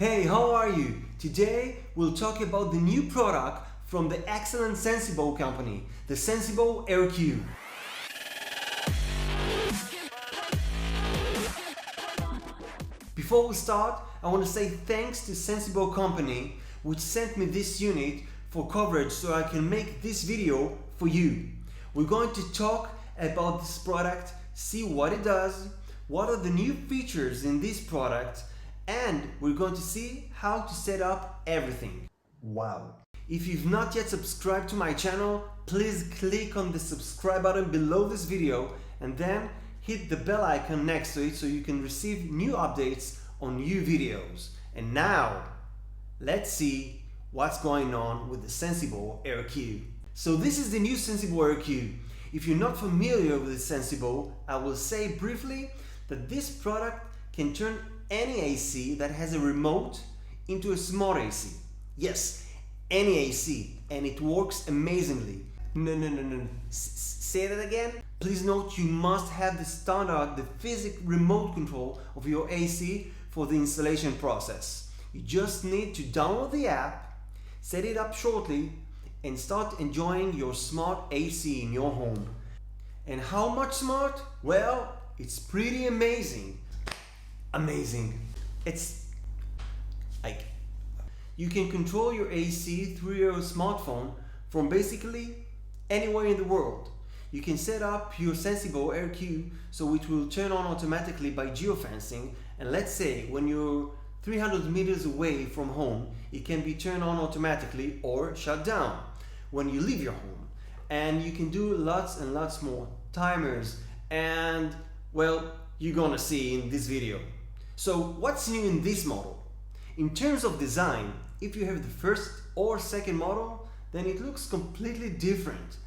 Hey, how are you? Today we'll talk about the new product from the excellent Sensibo company, the Sensibo AirQ. Before we start, I want to say thanks to Sensibo company which sent me this unit for coverage so I can make this video for you. We're going to talk about this product, see what it does, what are the new features in this product, and we're going to see how to set up everything. Wow! If you've not yet subscribed to my channel, please click on the subscribe button below this video and then hit the bell icon next to it so you can receive new updates on new videos. And now, let's see what's going on with the Sensibo AirQ. So this is the new Sensibo AirQ. If you're not familiar with the Sensibo, I will say briefly that this product can turn any AC that has a remote into a smart AC. Yes, any AC, and it works amazingly. No. Say that again? Please note you must have the standard, the physical remote control of your AC for the installation process. You just need to download the app, set it up shortly, and start enjoying your smart AC in your home. And how much smart? Well, it's pretty amazing. It's like you can control your AC through your smartphone from basically anywhere in the world. You can set up your Sensibo AirQ so it will turn on automatically by geofencing, and let's say when you're 300 meters away from home, it can be turned on automatically or shut down when you leave your home. And you can do lots and lots more timers, and well, you're gonna see in this video. So what's new in this model? In terms of design, if you have the first or second model, then it looks completely different.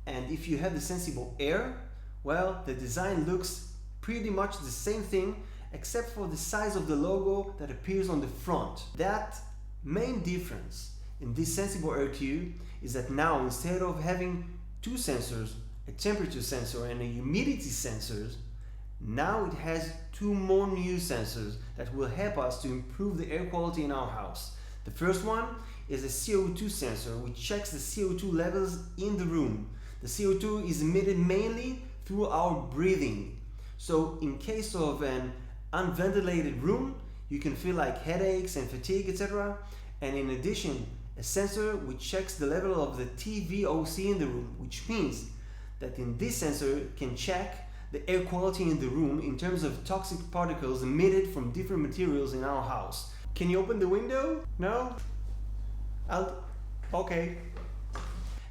And if you have the Sensibo Air, well, the design looks pretty much the same thing except for the size of the logo that appears on the front. That main difference in this Sensibo AirQ is that now instead of having two sensors, a temperature sensor and a humidity sensor, now it has two more new sensors that will help us to improve the air quality in our house. The first one is a CO2 sensor which checks the CO2 levels in the room. The CO2 is emitted mainly through our breathing. So in case of an unventilated room, you can feel like headaches and fatigue, etc. And in addition, a sensor which checks the level of the TVOC in the room, which means that in this sensor can check the air quality in the room in terms of toxic particles emitted from different materials in our house. Can you open the window? No? Okay.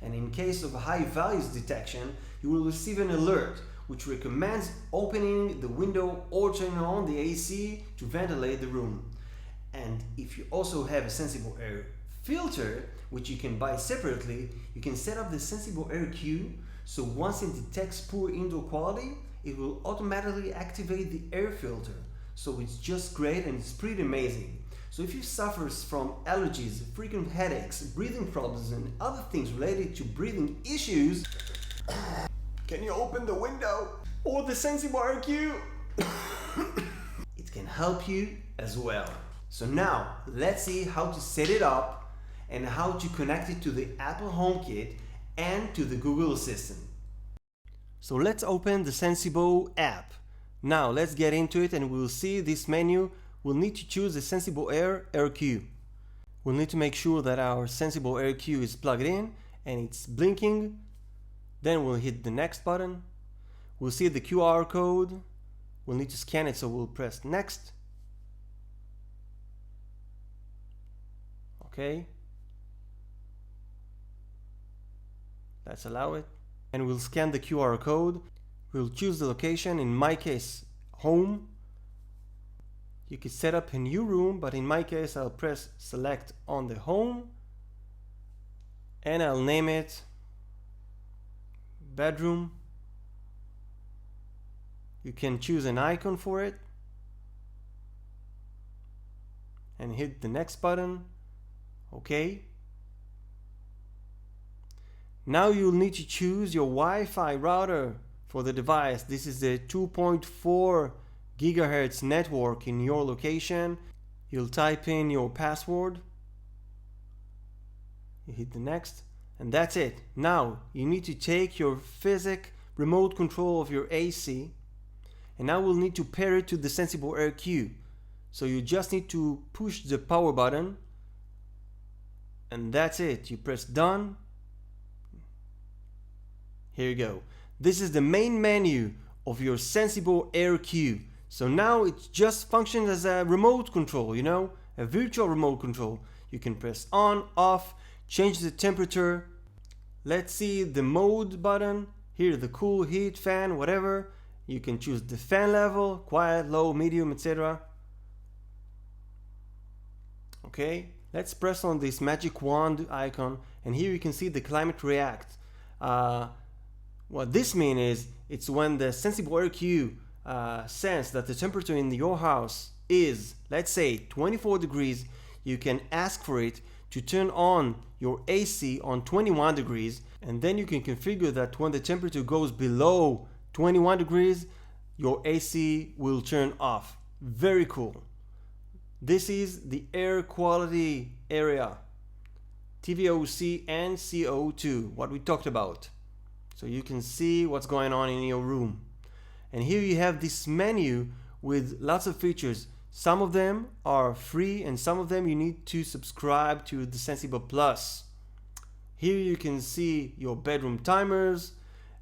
And in case of high values detection, you will receive an alert which recommends opening the window or turning on the AC to ventilate the room. And if you also have a Sensibo air filter, which you can buy separately, you can set up the Sensibo AirQ so once it detects poor indoor quality, it will automatically activate the air filter. So it's just great and it's pretty amazing. So if you suffer from allergies, frequent headaches, breathing problems and other things related to breathing issues, can you open the window? Or the Sensibo AirQ? It can help you as well. So now let's see how to set it up and how to connect it to the Apple HomeKit and to the Google Assistant. So let's open the Sensibo app. Now let's get into it and we'll see this menu. We'll need to choose the Sensibo AirQ. We'll need to make sure that our Sensibo AirQ is plugged in and it's blinking. Then we'll hit the next button. We'll see the QR code. We'll need to scan it, so we'll press next. Okay. Let's allow it. And we'll scan the QR code. We'll choose the location, in my case, home. You can set up a new room, but in my case, I'll press select on the home and I'll name it bedroom. You can choose an icon for it and hit the next button. Okay. Now you'll need to choose your Wi-Fi router for the device. This is the 2.4 gigahertz network in your location. You'll type in your password, you hit the next, and that's it. Now you need to take your physic remote control of your AC, and now we'll need to pair it to the Sensibo AirQ. So you just need to push the power button, and that's it. You press done. Here you go. This is the main menu of your Sensibo AirQ. So now it just functions as a remote control, you know, a virtual remote control. You can press on, off, change the temperature. Let's see the mode button. Here, the cool, heat, fan, whatever. You can choose the fan level, quiet, low, medium, etc. Okay, let's press on this magic wand icon, and here you can see the climate react. What this means is, it's when the Sensibo AirQ sense that the temperature in your house is, let's say, 24 degrees, you can ask for it to turn on your AC on 21 degrees, and then you can configure that when the temperature goes below 21 degrees, your AC will turn off. Very cool. This is the air quality area, TVOC and CO2, what we talked about. So you can see what's going on in your room. And here you have this menu with lots of features. Some of them are free, and some of them you need to subscribe to the Sensibo Plus. Here you can see your bedroom timers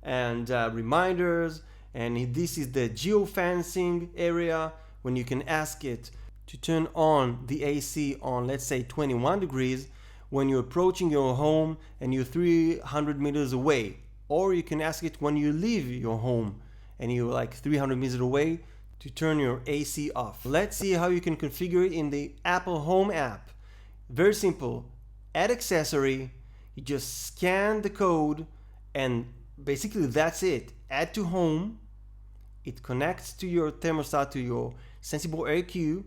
and reminders, and this is the geofencing area when you can ask it to turn on the AC on, let's say, 21 degrees when you're approaching your home and you're 300 meters away. Or you can ask it when you leave your home and you're like 300 meters away to turn your AC off. Let's see how you can configure it in the Apple Home app. Very simple. Add accessory, you just scan the code, and basically that's it. Add to home. It connects to your thermostat, to your Sensibo AirQ.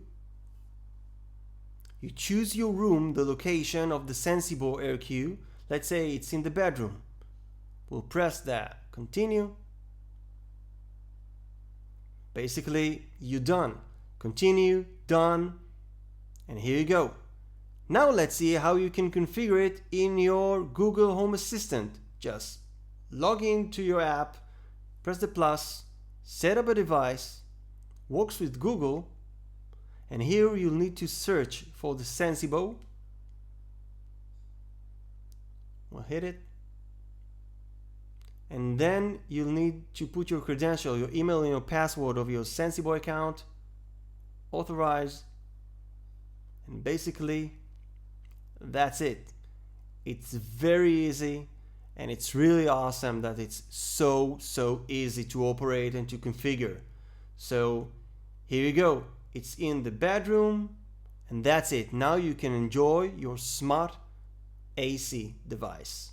You choose your room, the location of the Sensibo AirQ. Let's say it's in the bedroom. We'll press that. Continue. Basically, you're done. Continue, done, and here you go. Now let's see how you can configure it in your Google Home Assistant. Just log into your app, press the plus, set up a device, works with Google, and here you'll need to search for the Sensibo. We'll hit it. And then you'll need to put your credential, your email and your password of your Sensibo account, authorize, and basically that's it. It's very easy, and it's really awesome that it's so easy to operate and to configure. So here you go. It's in the bedroom, and that's it. Now you can enjoy your smart AC device.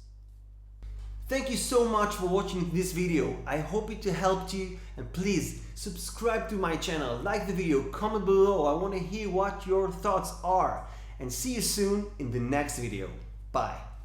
Thank you so much for watching this video. I hope it helped you, and please subscribe to my channel, like the video, comment below. I want to hear what your thoughts are, and see you soon in the next video. Bye.